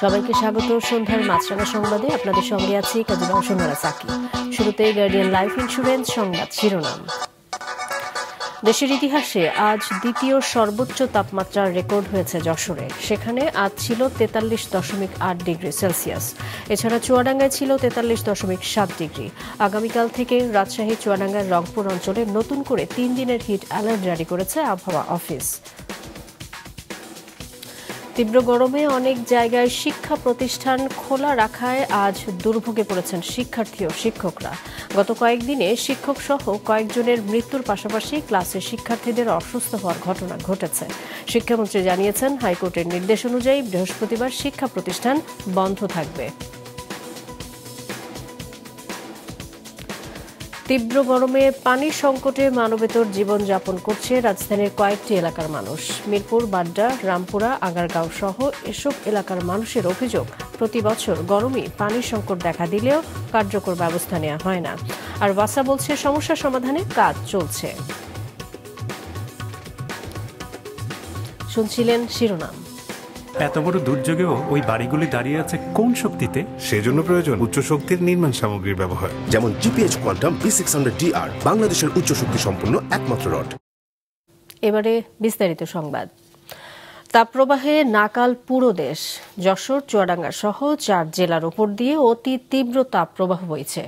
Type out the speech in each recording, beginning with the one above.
সবাইকে স্বাগত সন্ধ্যার মাছরাঙা সংবাদে। আপনাদের সঙ্গে আছি কাজী সোনারা সাকি। শুরুতেই গার্ডিয়ান লাইফ ইন্স্যুরেন্স সংবাদ শিরোনাম। দেশের ইতিহাসে আজ দ্বিতীয় সর্বোচ্চ তাপমাত্রার রেকর্ড হয়েছে যশোরে। সেখানে আজ ছিল 43.8 ডিগ্রি সেলসিয়াস। এছাড়া চুয়াডাঙ্গায় ছিল 43.7 ডিগ্রি। আগামীকাল থেকে রাজশাহী, চুয়াডাঙ্গার রংপুর অঞ্চলে নতুন করে 3 দিনের হিট অ্যালার্ট জারি করেছে আবহাওয়া অফিস। তীব্র গরমে অনেক জায়গায় শিক্ষা প্রতিষ্ঠান খোলা রাখায় আজ দুর্ভোগে পড়েছেন শিক্ষার্থী ও শিক্ষকরা। গত কয়েকদিনে শিক্ষক সহ কয়েকজনের মৃত্যুর পাশাপাশি ক্লাসে শিক্ষার্থীদের অসুস্থ হওয়ার ঘটনা ঘটেছে। শিক্ষামন্ত্রী জানিয়েছেন, হাইকোর্টের নির্দেশ অনুযায়ী বৃহস্পতিবার শিক্ষা প্রতিষ্ঠান বন্ধ থাকবে। তীব্র গরমে পানির সংকটে মানবেতর জীবনযাপন করছে রাজধানীর কয়েকটি এলাকার মানুষ। মিরপুর, বাড্ডা, রামপুরা, আগারগাঁও সহ এসব এলাকার মানুষের অভিযোগ, প্রতি বছর গরমে পানির সংকট দেখা দিলেও কার্যকর ব্যবস্থা নেওয়া হয় না। আর ওয়াসা বলছে, সমস্যা সমাধানে কাজ চলছে। শুনছিলেন শিরোনাম। এত বড় দুর্যোগেও ওই বাড়িগুলি দাঁড়িয়ে আছে কোন শক্তিতে? সেজন্য প্রয়োজন উচ্চ শক্তির নির্মাণ সামগ্রীর ব্যবহার, যেমন জিপিএইচ কোয়ান্টাম B600DR, বাংলাদেশের উচ্চ শক্তি সম্পন্ন একমাত্র রড। এবারে বিস্তারিত সংবাদ। তাপপ্রবাহে নাকাল পুরো দেশ। যশোর, চুয়াডাঙ্গা সহ 4 জেলার উপর দিয়ে অতি তীব্র তাপপ্রবাহ বইছে।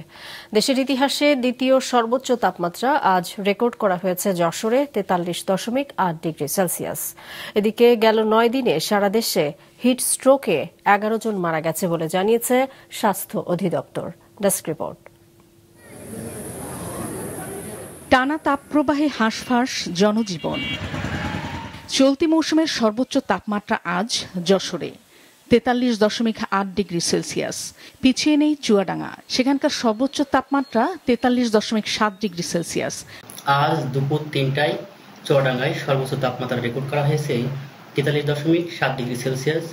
দেশের ইতিহাসে দ্বিতীয় সর্বোচ্চ তাপমাত্রা আজ রেকর্ড করা হয়েছে যশোরে 43.8 ডিগ্রি সেলসিয়াস। এদিকে গেল 9 দিনে সারা দেশে হিট স্ট্রোকে 11 জন মারা গেছে বলে জানিয়েছে স্বাস্থ্য অধিদপ্তর। Desk report. টানা তাপপ্রবাহে হাঁসফাঁস জনজীবন। চলতি মৌসুমের সর্বোচ্চ তাপমাত্রা আজ যশোরে 43.8 ডিগ্রি সেলসিয়াস। পিছিয়ে নেই চুয়াডাঙ্গা, সেখানকার সর্বোচ্চ তাপমাত্রা 43.7 ডিগ্রি সেলসিয়াস। আজ দুপুর 3টায় চুয়াডাঙ্গায় সর্বোচ্চ তাপমাত্রা রেকর্ড করা হয়েছে 43.7 ডিগ্রি সেলসিয়াস।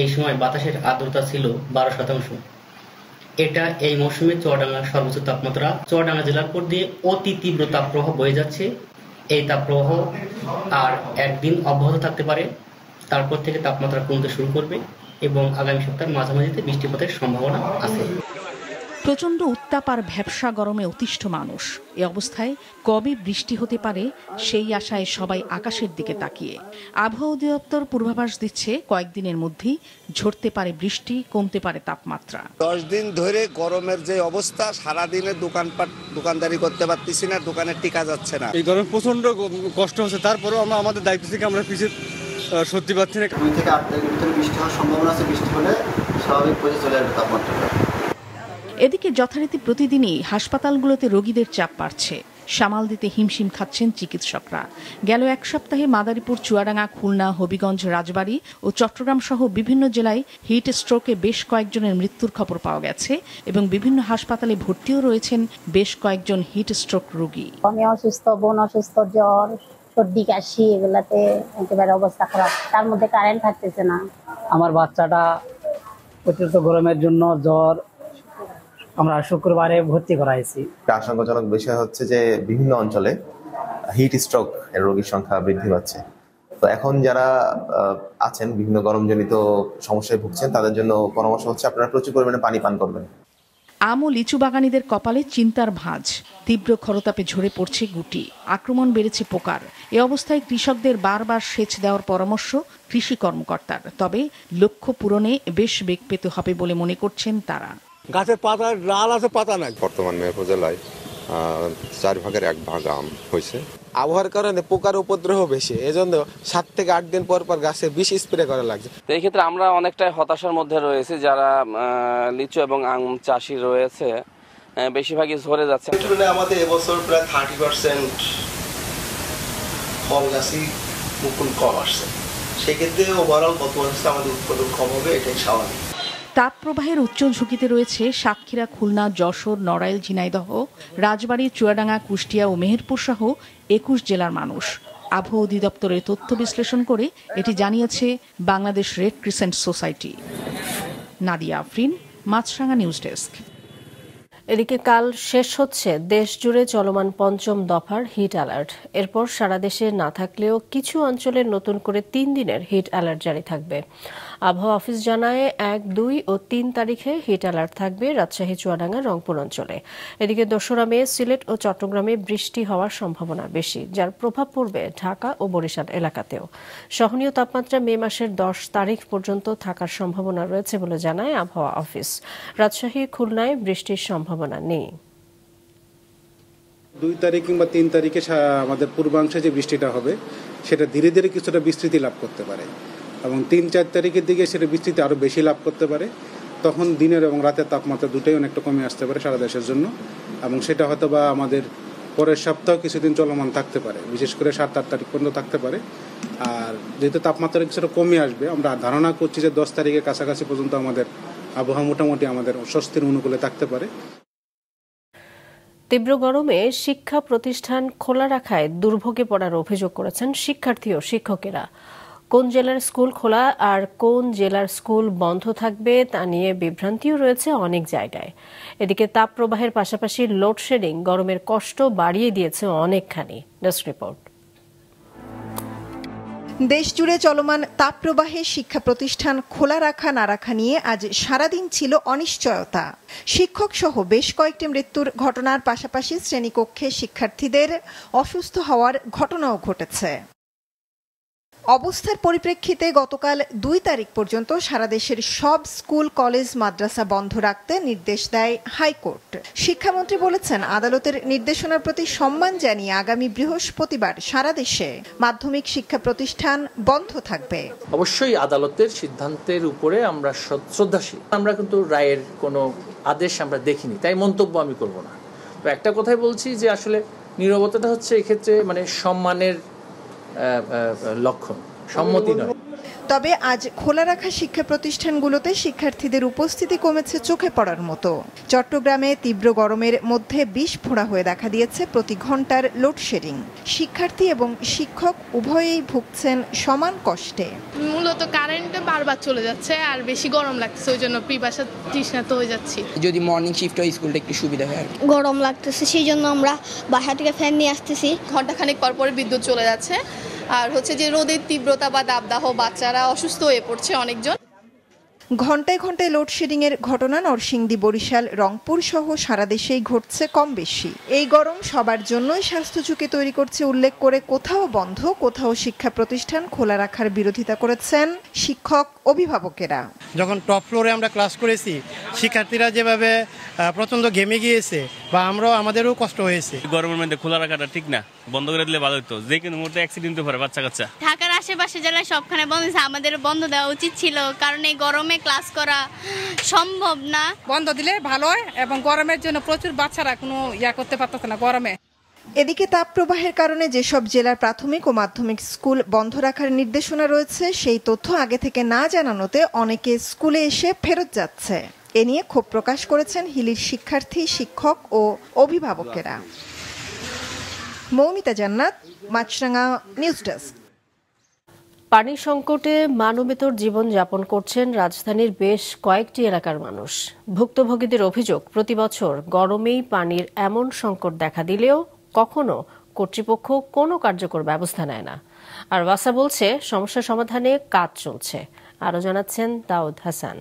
এই সময় বাতাসের আর্দ্রতা ছিল 12%। এটা এই মৌসুমে চুয়াডাঙ্গার সর্বোচ্চ তাপমাত্রা। চুয়াডাঙ্গা জেলার উপর দিয়ে অতি তীব্র তাপপ্রবাহ বয়ে যাচ্ছে। এই তাপপ্রবাহ আর একদিন অব্যাহত থাকতে পারে, তারপর থেকে তাপমাত্রা কমতে শুরু করবে এবং আগামী সপ্তাহের মাঝামাঝিতে বৃষ্টিপাতের সম্ভাবনা আছে। প্রচণ্ড উত্তাপ আর ভ্যাপসা গরমে অতিষ্ঠ মানুষ। এ অবস্থায় কবে বৃষ্টি হতে পারে সেই আশায় সবাই আকাশের দিকে তাকিয়ে। আবহাওয়া অধিদপ্তর পূর্বাভাস দিচ্ছে, কয়েকদিনের মধ্যেই ঝরতে পারে বৃষ্টি, কমতে পারে তাপমাত্রা। 10 দিন ধরে গরমের যে অবস্থা, সারাদিনে দোকানদারি করতে পারতেছি না, দোকানে টিকা যাচ্ছে না। এই গরমে প্রচন্ড কষ্ট হচ্ছে, তারপরেও আমরা আমাদের দায়িত্ব থেকে আমরা পিছিয়ে সত্যি পাচ্ছি না। 2 থেকে 8 তারিখের ভিতরে বৃষ্টি হওয়ার সম্ভাবনা আছে। বৃষ্টি হলে স্বাভাবিক পর্যায়ে চলে আসবে তাপমাত্রা। এদিকে যথারীতি প্রতিদিনই হাসপাতালগুলোতে রোগীদের চাপ বাড়ছে। সামাল দিতে হিমশিম খাচ্ছেন চিকিৎসকরা। গেল এক সপ্তাহে মাদারীপুর, চুয়াডাঙ্গা, খুলনা, হবিগঞ্জ, রাজবাড়ী ও চট্টগ্রাম সহ বিভিন্ন জেলায় হিট স্ট্রোকে বেশ কয়েকজনের মৃত্যুর খবর পাওয়া গেছে এবং বিভিন্ন হাসপাতালে ভর্তিও রয়েছেন বেশ কয়েকজন হিট স্ট্রোক রোগী। আমি অসুস্থ, বোন অসুস্থ, জ্বর, সর্দি, কাশি, এগুলাতে একেবারে অবস্থা খারাপ। তার মধ্যে কারেন্ট থাকতেছে না। আমার বাচ্চাটা অতিরিক্ত গরমের জন্য জ্বর, আমরা শুক্রবারে ভর্তি করাইছি। আশঙ্কাজনক বিষয় হচ্ছে যে বিভিন্ন অঞ্চলে হিট স্ট্রোক এর রোগীর সংখ্যা বৃদ্ধি পাচ্ছে। তো এখন যারা আছেন বিভিন্ন গরমজনিত সমস্যায় ভুগছেন, তাদের জন্য পরামর্শ হচ্ছে আপনারা প্রচুর পরিমাণে পানি পান করবেন। আম ও লিচু বাগানীদের কপালে চিন্তার ভাঁজ। তীব্র খরতাপে ঝরে পড়ছে গুটি, আক্রমণ বেড়েছে পোকার। এ অবস্থায় কৃষকদের বারবার সেচ দেওয়ার পরামর্শ কৃষি কর্মকর্তার। তবে লক্ষ্য পূরণে বেশ বেগ পেতে হবে বলে মনে করছেন তারা। গাছের পাতা লাল আছে, পাতা নাই। বর্তমানে উপজেলায় 4 ভাগের 1 ভাগ আম হয়েছে। আবহাওয়ার কারণে পোকার উপদ্রব বেশি, এজন্য 7 থেকে 8 দিন পর পর গাছে বিষ স্প্রে করা লাগছে। তো এই ক্ষেত্রে আমরা অনেকটাই হতাশার মধ্যে রয়েছে। যারা লিচু এবং আম চাষি রয়েছে, বেশিরভাগই ঝরে যাচ্ছে। আমাদের এবছর প্রায় 30% ফল গাছই মুকুল কম আসছে। সেক্ষেত্রে ওভারঅল গত বছর আমাদের উৎপাদন কম হবে, এটাই স্বাভাবিক। তাপপ্রবাহের উচ্চ ঝুঁকিতে রয়েছে সাতক্ষীরা, খুলনা, যশোর, নড়াইল, ঝিনাইদহ, রাজবাড়ী, চুয়াডাঙ্গা, কুষ্টিয়া ও মেহেরপুর সহ 21 জেলার মানুষ। আবহাওয়া অধিদপ্তরের তথ্য বিশ্লেষণ করে এটি জানিয়েছে Bangladesh red crescent society. Nadia Afrin, Maasranga news desk. এদিকে কাল শেষ হচ্ছে দেশ জুড়ে চলমান ৫ম দফার হিট অ্যালার্ট। এরপর সারা দেশে না থাকলেও কিছু অঞ্চলে নতুন করে ৩ দিনের হিট অ্যালার্ট জারি থাকবে। আবহাওয়া অফিস জানায় ১, ২ ও ৩ তারিখে হিট অ্যালার্ট থাকবে রাজশাহী, চুয়াডাঙ্গা, রংপুর অঞ্চলে। এদিকে ২রা মে সিলেট ও চট্টগ্রামে বৃষ্টি হওয়ার সম্ভাবনা বেশি, যার প্রভাব পড়বে ঢাকা ও বরিশাল এলাকাতেও। সহনীয় তাপমাত্রা মে মাসের ১০ তারিখ পর্যন্ত থাকার সম্ভাবনা রয়েছে বলে জানায় আবহাওয়া অফিস। রাজশাহী, খুলনায় বৃষ্টির সম্ভাবনা নেই। ২ তারিখ কিংবা ৩ তারিখে আমাদের পূর্বাংশে যে বৃষ্টিটা হবে সেটা ধীরে ধীরে কিছুটা বিস্তৃতি লাভ করতে পারে এবং ৩-৪ তারিখের দিকে সেটা বিস্তৃতি আরও বেশি লাভ করতে পারে। তখন দিনের এবং রাতের তাপমাত্রা দুটোই অনেকটা কমে আসতে পারে সারা দেশের জন্য, এবং সেটা হয়তো বা আমাদের পরের সপ্তাহ কিছুদিন চলমান থাকতে পারে, বিশেষ করে ৭-৮ তারিখ পর্যন্ত থাকতে পারে। আর যেহেতু তাপমাত্রা কিছুটা কমে আসবে, আমরা ধারণা করছি যে ১০ তারিখের কাছাকাছি পর্যন্ত আমাদের আবহাওয়া মোটামুটি আমাদের স্বস্তির অনুকূলে থাকতে পারে। তীব্র গরমে শিক্ষা প্রতিষ্ঠান খোলা রাখায় দুর্ভোগে পড়ার অভিযোগ করেছেন শিক্ষার্থী ও শিক্ষকেরা। কোন জেলার স্কুল খোলা আর কোন জেলার স্কুল বন্ধ থাকবে তা নিয়ে বিভ্রান্তিও রয়েছে অনেক জায়গায়। এদিকে তাপপ্রবাহের পাশাপাশি লোডশেডিং গরমের কষ্ট বাড়িয়ে দিয়েছে অনেকখানি। Desk report. দেশজুড়ে চলমান তাপপ্রবাহে শিক্ষা প্রতিষ্ঠান খোলা রাখা না রাখা নিয়ে আজ সারাদিন ছিল অনিশ্চয়তা। শিক্ষক সহ বেশ কয়েকটি মৃত্যুর ঘটনার পাশাপাশি শ্রেণীকক্ষে শিক্ষার্থীদের অসুস্থ হওয়ার ঘটনাও ঘটেছে। অবস্থার পরিপ্রেক্ষিতে গতকাল ২ তারিখ পর্যন্ত সারা দেশের সব স্কুল, কলেজ, মাদ্রাসা বন্ধ রাখতে নির্দেশ দেয় হাইকোর্ট। শিক্ষামন্ত্রী বলেছেন, আদালতের নির্দেশনার প্রতি সম্মান জানিয়ে আগামী বৃহস্পতিবার সারা দেশে মাধ্যমিক শিক্ষা প্রতিষ্ঠান বন্ধ থাকবে। অবশ্যই আদালতের সিদ্ধান্তের উপরে আমরা শ্রদ্ধাশীল। আমরা কিন্তু রায়ের কোনো আদেশ আমরা দেখিনি, তাই মন্তব্য আমি করব না। তো একটা কথাই বলছি যে আসলে নীরবতাটা হচ্ছে এক্ষেত্রে মানে সম্মানের লক্ষণ, সম্মতি নয়। তবে আজ খোলা রাখা শিক্ষা প্রতিষ্ঠানগুলোতে শিক্ষার্থীদের উপস্থিতি কমেছে চোখে পড়ার মতো। চট্টগ্রামে তীব্র গরমের মধ্যে বিস্ফোরা হয়ে দেখা দিয়েছে প্রতি ঘন্টার লোডশেডিং। শিক্ষার্থী এবং শিক্ষক উভয়েই ভুগছেন সমান কষ্টে। মূলত কারেন্ট বারবার চলে যাচ্ছে আর বেশি গরম লাগছে, ওই জন্য প্রিবাসা তৃষ্ণার্ত হয়ে যাচ্ছি। যদি মর্নিং শিফট হয় স্কুলটা একটু সুবিধা হয়। গরম লাগতেছে, সেই জন্য আমরা বাসা থেকে ফ্যান নিয়ে আসতেছি। ঘন্টাখানেক পর পরে বিদ্যুৎ চলে যাচ্ছে, আর হচ্ছে যে রোদের তীব্রতা বা দাবদাহ, বাচ্চারা অসুস্থ হয়ে পড়ছে অনেকজন। ঘন্টায় ঘন্টায় লোডশেডিং এর ঘটনা নরসিংদী, বরিশাল, রংপুর সহ সারা দেশেই ঘটছে কম বেশি। এই গরম সবার জন্যই স্বাস্থ্য ঝুঁকি তৈরি করছে উল্লেখ করে কোথাও বন্ধ, কোথাও শিক্ষা প্রতিষ্ঠান খোলা রাখার বিরোধিতা করেছেন শিক্ষক, অভিভাবকেরা। যখন টপ ফ্লোরে আমরা ক্লাস করেছি, শিক্ষার্থীরা যেভাবে প্রচন্ড ঘেমে গিয়েছে বা আমরাও আমাদেরও কষ্ট হয়েছে। গরমের মধ্যে খোলা রাখাটা ঠিক না, বন্ধ করে দিলে ভালো হতো। যে কোনো মুহূর্তে অ্যাক্সিডেন্ট হতে পারে বাচ্চা কাচ্চা। ঢাকার আশেপাশে জেলায় সবখানে বন্ধ, আমাদের বন্ধ দেওয়া উচিত ছিল, কারণ এই গরমে ক্লাস করা সম্ভব না। বন্ধ দিলে ভালো হয়, এবং গরমের জন্য প্রচুর বাচ্চারা কোনো করতে পারতেছে না গরমে। এদিকে তাপপ্রবাহের কারণে যেসব জেলার প্রাথমিক ও মাধ্যমিক স্কুল বন্ধ রাখার নির্দেশনা রয়েছে, সেই তথ্য আগে থেকে না জানানোতে অনেকে স্কুলে এসে ফেরত যাচ্ছে। এ নিয়ে ক্ষোভ প্রকাশ করেছেন হিলির শিক্ষার্থী, শিক্ষক ও অভিভাবকেরা। মৌমিতা জান্নাত, মাছরাঙা নিউজ ডেস্ক। পানি সংকটে মানবেতর জীবন যাপন করছেন রাজধানীর বেশ কয়েকটি এলাকার মানুষ। ভুক্তভোগীদের অভিযোগ, প্রতি বছর গরমেই পানির এমন সংকট দেখা দিলেও কখনো কর্তৃপক্ষ কোনো কার্যকর ব্যবস্থা নেয় না। আর ওয়াসা বলছে, সমস্যা সমাধানে কাজ চলছে। আরও জানাচ্ছেন দাউদ হাসান।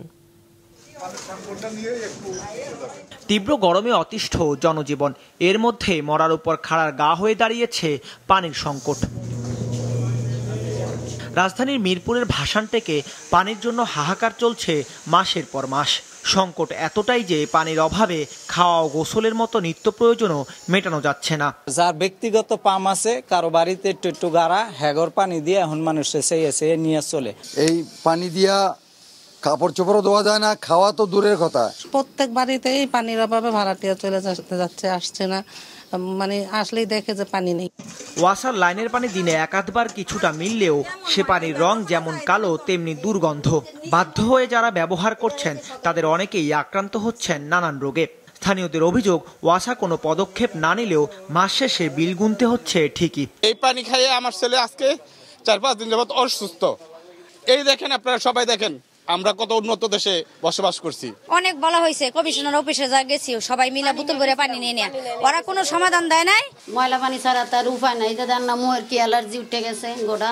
তীব্র গরমে অতিষ্ঠ জনজীবন, এর মধ্যে মরার উপর খাড়ার গা হয়ে দাঁড়িয়েছে পানির সংকট। রাজধানীর মিরপুরের ভাসানটেকে পানির জন্য হাহাকার চলছে মাসের পর মাস। সংকট এতটাই যে পানির অভাবে খাওয়া ও গোসলের মতো নিত্য প্রয়োজনও মেটানো যাচ্ছে না। যার ব্যক্তিগত পাম্প আছে, কারো বাড়িতে একটু গাড়া, হ্যাগর পানি দিয়ে এখন মানুষ এসে নিয়ে চলে। এই পানি দিয়া কাপড় চোপড়ও ধোয়া যায় না, খাওয়া তো দূরের কথা। প্রত্যেক বাড়িতেই পানির অভাবে ভাড়াটিয়া চলে যাচ্ছে, আসছে না, মানে আসলেই দেখে যে পানি নেই। ওয়াসার লাইনের পানি দিনে একাধবার কিছুটা মিললেও সে পানির রং যেমন কালো তেমনি দুর্গন্ধ। বাধ্য হয়ে যারা ব্যবহার করছেন তাদের অনেকেই আক্রান্ত হচ্ছেন নানান রোগে। স্থানীয়দের অভিযোগ ওয়াসা কোনো পদক্ষেপ না নিলেও মাস শেষে বিল গুনতে হচ্ছে ঠিকই। এই পানি খাইয়ে আমার ছেলে আজকে 4-5 দিন যাবত অসুস্থ। এই দেখেন, আপনারা সবাই দেখেন আমরা কত উন্নত দেশে বসবাস করছি। অনেক বলা হয়েছে, কমিশনার অফিসে যা গেছি সবাই মিলা বোতল ভরে পানি নিয়ে নেয়, ওরা কোনো সমাধান দেয় নাই। ময়লা পানি ছাড়া তার উপায় নাই, দাদার না মুহের কি অ্যালার্জি উঠে গেছে গোটা।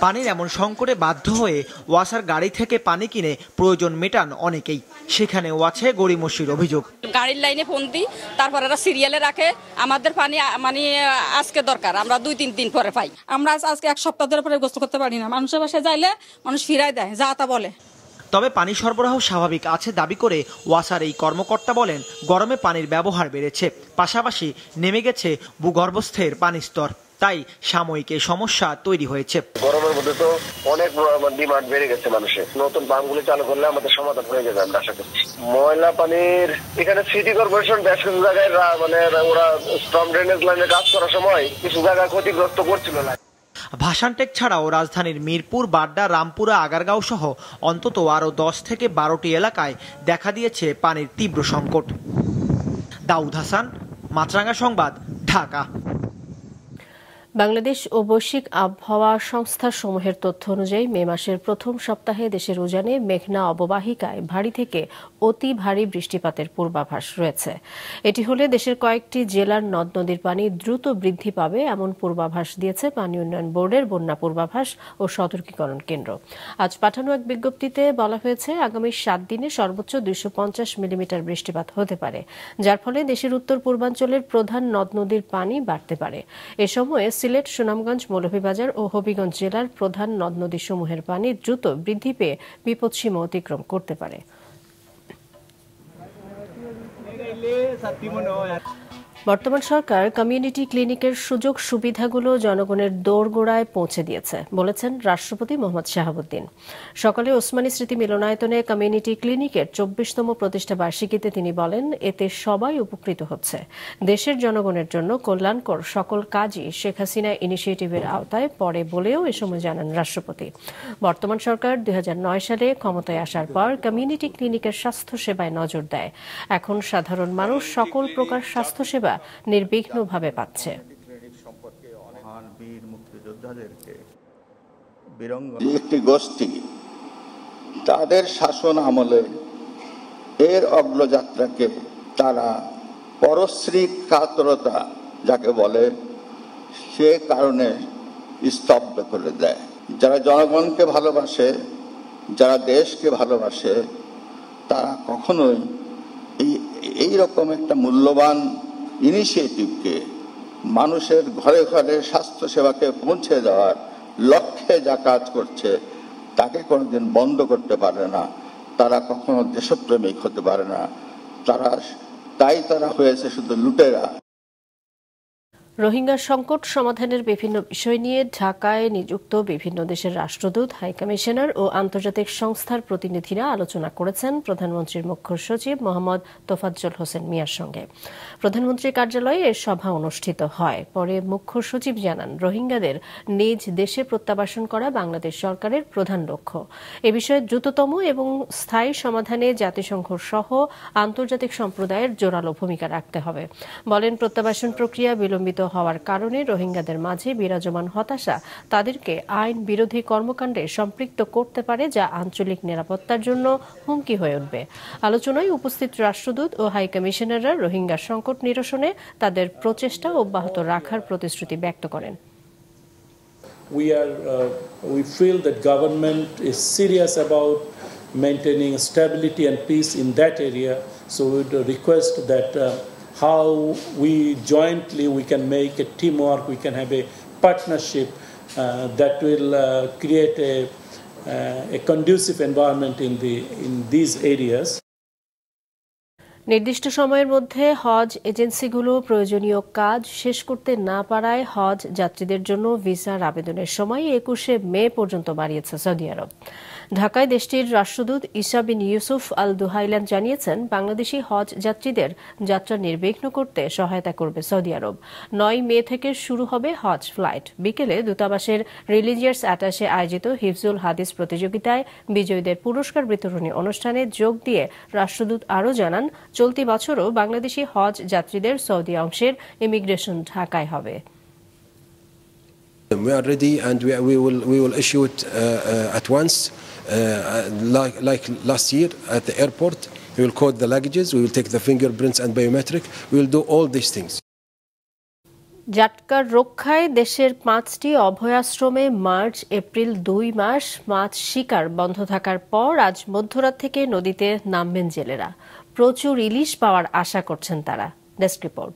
পানির এমন সংকটে বাধ্য হয়ে ওয়াসার গাড়ি থেকে পানি কিনে প্রয়োজন মেটান অনেকেই। সেখানেও আছে গড়িমসির অভিযোগ। গাড়ির লাইনে ফোন দিই, তারপর এরা সিরিয়ালে রাখে। আমাদের পানি মানে আজকে দরকার, আমরা 2-3 দিন পরে পাই। আমরা আজকে 1 সপ্তাহ ধরে পরে গোসল করতে পারি না। মানুষের বাসায় যাইলে মানুষ ফিরাই দেয়, যা তা বলে। তবে পানি সরবরাহ স্বাভাবিক আছে দাবি করে ওয়াসার এই কর্মকর্তা বলেন, গরমে পানির ব্যবহার বেড়েছে, পাশাপাশি নেমে গেছে ভূগর্ভস্থের পানির স্তর, তাই সাময়িক এই সমস্যা তৈরি হয়েছে। গরমের মধ্যে তো অনেক ডিমান্ড বেড়ে গেছে মানুষের, নতুন পাম্পগুলি চালু করলে আমাদের সমাধান হয়ে যাবে আমরা আশা করছি। ময়লা পানির এখানে সিটি কর্পোরেশন বেশ কিছু জায়গায় মানে ওরা স্ট্রম ড্রেনেজ লাইনে কাজ করার সময় কিছু জায়গায় ক্ষতিগ্রস্ত করছিল না। ভাসানটেক ছাড়াও রাজধানীর মিরপুর, বাড্ডা, রামপুরা, আগারগাঁও সহ অন্তত আরও 10 থেকে 12টি এলাকায় দেখা দিয়েছে পানির তীব্র সংকট। দাউদ হাসান, মাছরাঙা সংবাদ, ঢাকা। বাংলাদেশ ও বৈশ্বিক আবহাওয়া সংস্থা সমূহের তথ্য অনুযায়ী মে মাসের প্রথম সপ্তাহে দেশের উজানে মেঘনা অববাহিকায় ভারী থেকে অতি ভারী বৃষ্টিপাতের পূর্বাভাস রয়েছে। এটি হলে দেশের কয়েকটি জেলার নদ নদীর পানি দ্রুত বৃদ্ধি পাবে এমন পূর্বাভাস দিয়েছে পানি উন্নয়ন বোর্ডের বন্যা পূর্বাভাস ও সতর্কীকরণ কেন্দ্র। আজ পাঠানো এক বিজ্ঞপ্তিতে বলা হয়েছে, আগামী 7 দিনে সর্বোচ্চ 250 মিলিমিটার বৃষ্টিপাত হতে পারে, যার ফলে দেশের উত্তর পূর্বাঞ্চলের প্রধান নদ নদীর পানি বাড়তে পারে। এ সময়ে সিলেট, সুনামগঞ্জ, মৌলভীবাজার ও হবিগঞ্জ জেলার প্রধান নদ নদীসমূহের পানি দ্রুত বৃদ্ধি পেয়ে বিপদসীমা অতিক্রম করতে পারে। বর্তমান সরকার কমিউনিটি ক্লিনিকের সুযোগ সুবিধাগুলো জনগণের দোরগোড়ায় পৌঁছে দিয়েছে বলেছেন রাষ্ট্রপতি মোহাম্মদ শাহাবুদ্দিন। সকালে ওসমানী স্মৃতি মিলনায়তনে কমিউনিটি ক্লিনিকের 24তম প্রতিষ্ঠা বার্ষিকীতে তিনি বলেন, এতে সবাই উপকৃত হচ্ছে। দেশের জনগণের জন্য কল্যাণকর সকল কাজই শেখ হাসিনা ইনিশিয়েটিভের আওতায় পড়ে বলেও এ সময় জানান রাষ্ট্রপতি। বর্তমান সরকার 2009 সালে ক্ষমতায় আসার পর কমিউনিটি ক্লিনিকের স্বাস্থ্যসেবায় নজর দেয়। এখন সাধারণ মানুষ সকল প্রকার স্বাস্থ্যসেবা নির্বিঘ্নভাবে পাচ্ছে। একটি গোষ্ঠী তাদের শাসন আমলে এর অগ্রযাত্রাকে তারা পরশ্রী কাতরতা যাকে বলে সে কারণে স্তব্ধ করে দেয়। যারা জনগণকে ভালোবাসে, যারা দেশকে ভালোবাসে, তারা কখনোই এই রকম একটা মূল্যবান ইনিশিয়েটিভকে মানুষের ঘরে ঘরে স্বাস্থ্যসেবাকে পৌঁছে দেওয়ার লক্ষ্যে যা কাজ করছে তাকে কোনোদিন বন্ধ করতে পারে না। তারা কখনো দেশপ্রেমিক হতে পারে না। তারা হয়েছে শুধু লুটেরা। রোহিঙ্গা সংকট সমাধানের বিভিন্ন বিষয় নিয়ে ঢাকায় নিযুক্ত বিভিন্ন দেশের রাষ্ট্রদূত, হাইকমিশনার ও আন্তর্জাতিক সংস্থার প্রতিনিধিরা আলোচনা করেছেন প্রধানমন্ত্রীর মুখ্য সচিব মোহাম্মদ তোফাজ্জল হোসেন মিয়ার সঙ্গে। প্রধানমন্ত্রীর কার্যালয়ে এর সভা অনুষ্ঠিত হয়। পরে মুখ্য সচিব জানান, রোহিঙ্গাদের নিজ দেশে প্রত্যাবাসন করা বাংলাদেশ সরকারের প্রধান লক্ষ্য। এ বিষয়ে দ্রুততম এবং স্থায়ী সমাধানে জাতিসংঘ সহ আন্তর্জাতিক সম্প্রদায়ের জোরালো ভূমিকা রাখতে হবে। বলেন, প্রত্যাবাসন প্রক্রিয়া বিলম্বিত হওয়ার কারণে রোহিঙ্গাদের মাঝে বিরাজমান হতাশা তাদেরকে আইন বিরোধী কর্মকাণ্ডে সম্পৃক্ত করতে পারে, যা আঞ্চলিক নিরাপত্তার জন্য হুমকি হয়ে উঠবে। আলোচনায় উপস্থিত রাষ্ট্রদূত ও হাইকমিশনাররা রোহিঙ্গা সংকট নিরসনে তাদের প্রচেষ্টা অব্যাহত রাখার প্রতিশ্রুতি ব্যক্ত করেন। We feel that government is serious about maintaining stability and peace in that area, so we would request that how we jointly we can make a teamwork, we can have a partnership that will create a conducive environment in these areas. নির্দিষ্ট সময়ের মধ্যে হজ এজেন্সিগুলো প্রয়োজনীয় কাজ শেষ করতে না পারায় হজ যাত্রীদের জন্য ভিসার আবেদনের সময় 21শে মে পর্যন্ত বাড়িয়েছে সৌদি আরব। ঢাকায় দেশটির রাষ্ট্রদূত ইসা বিন ইউসুফ আল দুহাইলান জানিয়েছেন, বাংলাদেশি হজ যাত্রীদের যাত্রা নির্বিঘ্ন করতে সহায়তা করবে সৌদি আরব। 9 মে থেকে শুরু হবে হজ ফ্লাইট। বিকেলে দূতাবাসের রিলিজিয়াস অ্যাটাশে আয়োজিত হিফজুল হাদিস প্রতিযোগিতায় বিজয়ীদের পুরস্কার বিতরণী অনুষ্ঠানে যোগ দিয়ে রাষ্ট্রদূত আরও জানান, চলতি বছরও বাংলাদেশি হজ যাত্রীদের সৌদি অংশের ইমিগ্রেশন ঢাকায় হবে। We are ready and we will issue it at once, like last year at the airport. We will code the luggages, we will take the fingerprints and biometric. We will do all these things. জাটকার রক্ষায় দেশের 5টি অভয়াশ্রমে March April 2 মাস মাছ শিকার বন্ধ থাকার পর আজ মধ্যরাত থেকে নদীতে নামবেন জেলেরা। প্রচুর ইলিশ পাওয়ার আশা করছেন তারা। Desk report.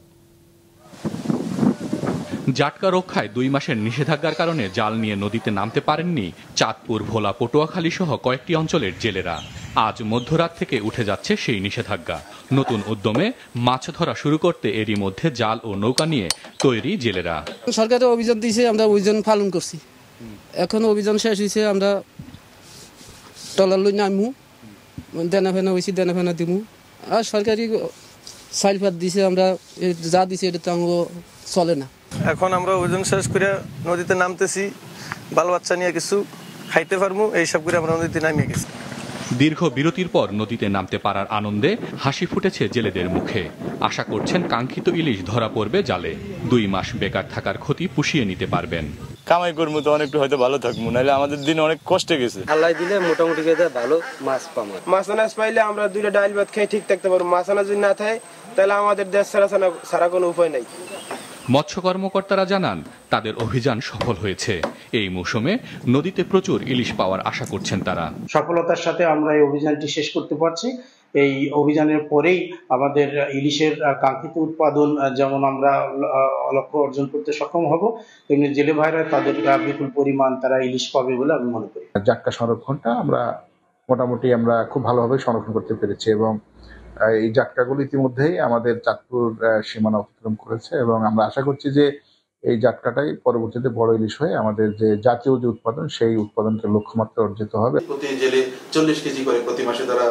জাটকা রক্ষায় 2 মাসের নিষেধাজ্ঞার কারণে জাল নিয়ে নদীতে নামতে পারেননি চাঁদপুর, ভোলা, পটুয়াখালী সহ কয়েকটি অঞ্চলের জেলেরা। আজ মধ্যরাত থেকে উঠে যাচ্ছে সেই নিষেধাজ্ঞা। নতুন উদ্যমে মাছ ধরা শুরু করতে এরই মধ্যে জাল ও নৌকা নিয়ে তৈরি জেলেরা। সরকারের অভিযান দিয়েছে, আমরা অভিযান পালন করছি। এখন অভিযান শেষ হয়েছে, আমরা ট্রলার লই নামু, দেনা ফেনা হয়েছি, দেনা ফেনা দিমু। আর সরকারি সাইলফাত দিছে, আমরা যা দিছে এটা তো আমাকে চলে না। এখন আমরা ওজন শেষ করে নদীতে নামতেছি, বাল বাচ্চা নিয়ে কিছু খাইতে পারবো, এইসব করে আমরা নদীতে নামিয়ে গেছি। দীর্ঘ বিরতির পর নদীতে নামতে পারার আনন্দে হাসি ফুটেছে জেলেদের মুখে। আশা করছেন কাঙ্ক্ষিত ইলিশ ধরা পড়বে জালে। 2 মাস বেকার থাকার ক্ষতি পুষিয়ে নিতে পারবেন। কামাই করবো তো অনেকটা হয়তো ভালো থাকবো, নাহলে আমাদের দিন অনেক কষ্টে গেছে। আল্লাহ দিলে মোটামুটি ভালো মাছ পাবো। মাছ আনাজ পাইলে আমরা 2টা ডাল ভাত খেয়ে ঠিক থাকতে পারবো। মাছ আনাজ যদি না থাকে তাহলে আমাদের দেশ ছাড়া কোনো উপায় নাই। মৎস্য কর্মকর্তারা জানান তাদের অভিযান সফল হয়েছে। এই মৌসুমে নদীতে প্রচুর ইলিশ পাওয়ার আশা করছেন তারা। সফলতার সাথে আমরা এই অভিযানটি শেষ করতে পারছি। এই অভিযানের পরেই আমাদের ইলিশের কাঙ্ক্ষিত উৎপাদন যেমন আমরা লক্ষ্য অর্জন করতে সক্ষম হব, তেমনি জেলে ভাইরা তাদের বিপুল পরিমাণ তারা ইলিশ পাবে বলে আমি মনে করি। জাটকা সংরক্ষণটা আমরা মোটামুটি খুব ভালোভাবে সংরক্ষণ করতে পেরেছি এবং এই জাটকাগুলো ইতিমধ্যেই আমাদের চাঁদপুর সীমানা অতিক্রম করেছে এবং আমরা আশা করছি যে এই জাটকাটাই পরবর্তীতে বড় ইলিশ হয়ে আমাদের যে জাতীয় যে উৎপাদন সেই উৎপাদনটা লক্ষ্যমাত্রা অর্জিত হবে। প্রতি জেলে 40 কেজি করে প্রতি মাসে তারা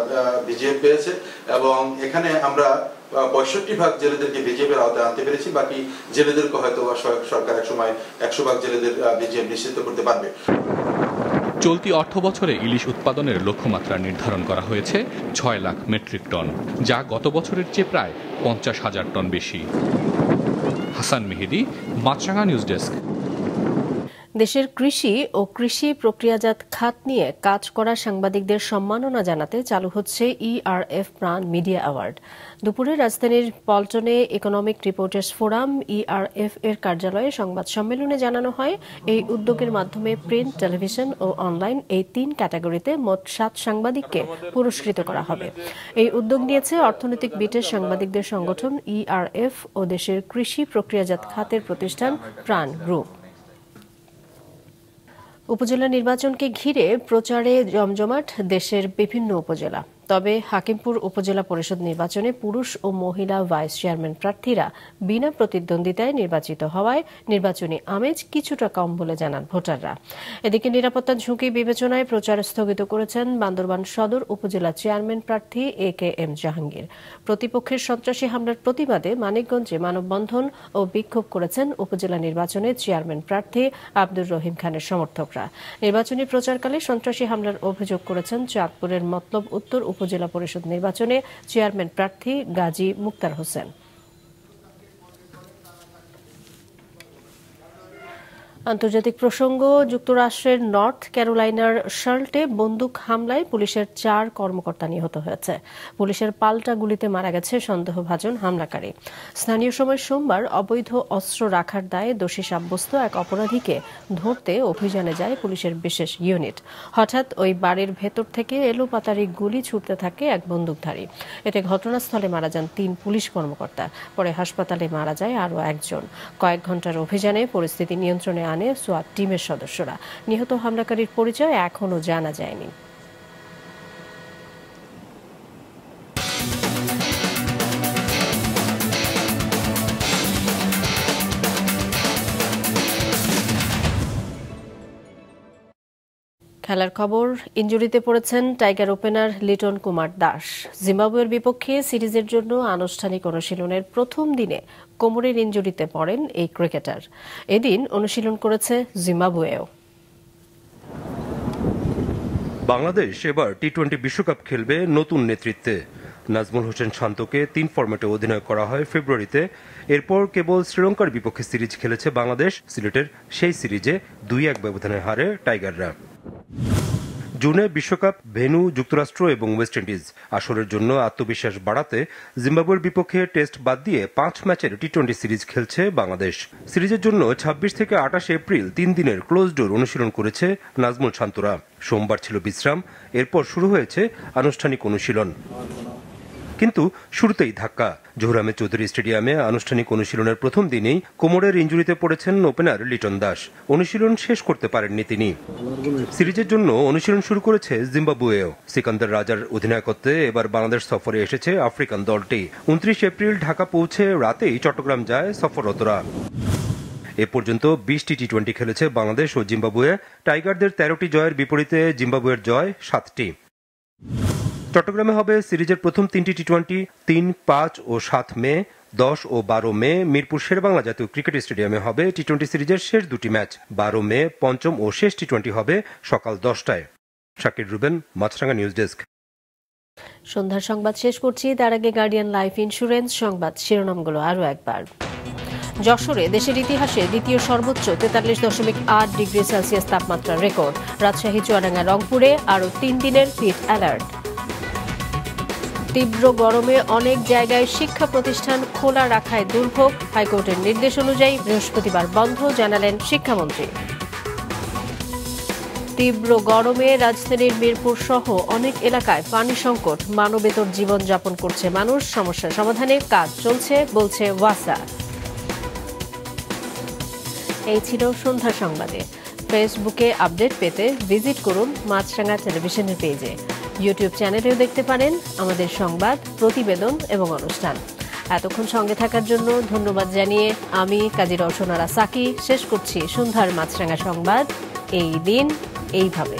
ভিজিএফ পেয়েছে এবং এখানে আমরা 65 ভাগ জেলেদেরকে ভিজিএফের আওতায় আনতে পেরেছি। বাকি জেলেদেরকে হয়তো সরকার এক সময় 100 ভাগ জেলেদের ভিজিএফ নিশ্চিত করতে পারবে। চলতি অর্থ বছরে ইলিশ উৎপাদনের লক্ষ্যমাত্রা নির্ধারণ করা হয়েছে 6 লাখ মেট্রিক টন, যা গত বছরের চেয়ে প্রায় 50,000 টন বেশি। হাসান মেহেদি, মাছরাঙা নিউজ ডেস্ক। দেশের কৃষি ও কৃষি প্রক্রিয়াজাত খাত নিয়ে কাজ করা সাংবাদিকদের সম্মাননা জানাতে চালু হচ্ছে ইআরএফ প্রাণ মিডিয়া অ্যাওয়ার্ড। দুপুরে রাজধানীর পল্টনে ইকোনমিক রিপোর্টার্স ফোরাম ইআরএফ এর কার্যালয়ে সংবাদ সম্মেলনে জানানো হয়, এই উদ্যোগের মাধ্যমে প্রিন্ট, টেলিভিশন ও অনলাইন এই 3 ক্যাটাগরিতে মোট 7 সাংবাদিককে পুরস্কৃত করা হবে। এই উদ্যোগ নিয়েছে অর্থনৈতিক বিটের সাংবাদিকদের সংগঠন ইআরএফ ও দেশের কৃষি প্রক্রিয়াজাত খাতের প্রতিষ্ঠান প্রাণ গ্রুপ। উপজেলা নির্বাচনকে ঘিরে প্রচারে জমজমাট দেশের বিভিন্ন উপজেলা। তবে হাকিমপুর উপজেলা পরিষদ নির্বাচনে পুরুষ ও মহিলা ভাইস চেয়ারম্যান প্রার্থীরা বিনা প্রতিদ্বন্দ্বিতায় নির্বাচিত হওয়ায় নির্বাচনী আমেজ কিছুটা কম বলে জানান ভোটাররা। এদিকে নিরাপত্তার ঝুঁকি বিবেচনায় প্রচার স্থগিত করেছেন বান্দরবান সদর উপজেলা চেয়ারম্যান প্রার্থী AKM জাহাঙ্গীর। প্রতিপক্ষের সন্ত্রাসী হামলার প্রতিবাদে মানিকগঞ্জে মানববন্ধন ও বিক্ষোভ করেছেন উপজেলা নির্বাচনে চেয়ারম্যান প্রার্থী আব্দুর রহিম খানের সমর্থকরা। নির্বাচনী প্রচারকালে সন্ত্রাসী হামলার অভিযোগ করেছেন চাঁদপুরের মতলব উত্তর উপজেলা পরিষদ নির্বাচনে চেয়ারম্যান প্রার্থী গাজী মুক্তার হোসেন। আন্তর্জাতিক প্রসঙ্গ, যুক্তরাষ্ট্রের নর্থ ক্যারোলাইনার শার্লটে বন্দুক হামলায় পুলিশের 4 কর্মকর্তা নিহত হয়েছে। পুলিশের পাল্টা গুলিতে মারা গেছে সন্দেহভাজন হামলাকারী। স্থানীয় সময় সোমবার অবৈধ অস্ত্র রাখার দায়ে দোষী সাব্যস্ত এক অপরাধীকে ধরতে অভিযানে যায় পুলিশের বিশেষ ইউনিট। হঠাৎ ওই বাড়ির ভেতর থেকে এলোপাতাড়ি গুলি ছুটতে থাকে এক বন্দুকধারী। এতে ঘটনাস্থলে মারা যান 3 পুলিশ কর্মকর্তা। পরে হাসপাতালে মারা যায় আরও একজন। কয়েক ঘন্টার অভিযানে পরিস্থিতি নিয়ন্ত্রণে আনে সোয়াট টিমের সদস্যরা। নিহত হামলাকারীর পরিচয় এখনও জানা যায়নি। খেলার খবর, ইনজুরিতে পড়েছেন টাইগার ওপেনার লিটন কুমার দাস। জিম্বাবুয়ের বিপক্ষে সিরিজের জন্য আনুষ্ঠানিক অনুশীলনের প্রথম দিনে কোমরের ইনজুরিতে পড়েন এই ক্রিকেটার। এদিন অনুশীলন করেছে জিম্বাবুয়েও। বাংলাদেশ এবার টি-20 বিশ্বকাপ খেলবে নতুন নেতৃত্বে। নাজমুল হোসেন শান্তকে 3 ফরম্যাটে অধিনায়ক করা হয় ফেব্রুয়ারিতে। এরপর কেবল শ্রীলঙ্কার বিপক্ষে সিরিজ খেলেছে বাংলাদেশ। সিলেটের সেই সিরিজে 2-1 ব্যবধানে হারে টাইগাররা। জুনে বিশ্বকাপ ভেন্যু যুক্তরাষ্ট্র এবং ওয়েস্ট ইন্ডিজ। আসরের জন্য আত্মবিশ্বাস বাড়াতে জিম্বাবুয়ের বিপক্ষে টেস্ট বাদ দিয়ে 5 ম্যাচের টি-20 সিরিজ খেলছে বাংলাদেশ। সিরিজের জন্য 26 থেকে 28 এপ্রিল 3 দিনের ক্লোজ ডোর অনুশীলন করেছে নাজমুল শান্তরা। সোমবার ছিল বিশ্রাম, এরপর শুরু হয়েছে আনুষ্ঠানিক অনুশীলন। কিন্তু শুরুতেই ধাক্কা। জহুর আহমেদ চৌধুরী স্টেডিয়ামে আনুষ্ঠানিক অনুশীলনের প্রথম দিনেই কোমরের ইনজুরিতে পড়েছেন ওপেনার লিটন দাস। অনুশীলন শেষ করতে পারেননি তিনি। সিরিজের জন্য অনুশীলন শুরু করেছে জিম্বাবুয়েও। সিকান্দার রাজার অধিনায়কত্বে এবার বাংলাদেশ সফরে এসেছে আফ্রিকান দলটি। 29 এপ্রিল ঢাকা পৌঁছে রাতেই চট্টগ্রাম যায় সফররতরা। এ পর্যন্ত 20টি টি-20 খেলেছে বাংলাদেশ ও জিম্বাবুয়ে। টাইগারদের 13টি জয়ের বিপরীতে জিম্বাবুয়ের জয় 7টি। চট্টগ্রামে হবে সিরিজের প্রথম 3টি টি-20, 3, 5 ও 7 মে। 10 ও 12 মে মিরপুর শেরেবাংলা জাতীয় ক্রিকেট স্টেডিয়ামে হবে টি-20 সিরিজের শেষ 2টি ম্যাচ। 12 মে পঞ্চম ও শেষ টি-20 হবে সকাল 10টায়। শাকির রুবেন, মাছরাঙ্গা নিউজ ডেস্ক। সন্ধ্যার সংবাদ শেষ করছি, তার আগে গার্ডিয়ান লাইফ ইন্স্যুরেন্স সংবাদ শিরোনামগুলো আরও একবার। যশোরে দেশের ইতিহাসে দ্বিতীয় সর্বোচ্চ 43.8 ডিগ্রি সেলসিয়াস তাপমাত্রার রেকর্ড। রাজশাহী, চুয়াডাঙ্গা, রংপুরে আরও 3 দিনের হিট অ্যালার্ট। তীব্র গরমে অনেক জায়গায় শিক্ষা প্রতিষ্ঠান খোলা রাখায় দুর্ভোগ। হাইকোর্টের নির্দেশ অনুযায়ী বৃহস্পতিবার বন্ধ, জানালেন শিক্ষামন্ত্রী। তীব্র গরমে রাজধানীর মিরপুর সহ অনেক এলাকায় পানি সংকট। মানবেতর জীবনযাপন করছে মানুষ। সমস্যা সমাধানে কাজ চলছে, বলছে ওয়াসা। এই ছিল সন্ধ্যার সংবাদে। ফেসবুকে আপডেট পেতে ভিজিট করুন মাছরাঙা টেলিভিশনের পেজে। ইউটিউব চ্যানেলেও দেখতে পারেন আমাদের সংবাদ, প্রতিবেদন এবং অনুষ্ঠান। এতক্ষণ সঙ্গে থাকার জন্য ধন্যবাদ জানিয়ে আমি কাজী রওশন আরা সাকি শেষ করছি সন্ধ্যার মাছরাঙা সংবাদ। এই দিন এইভাবে।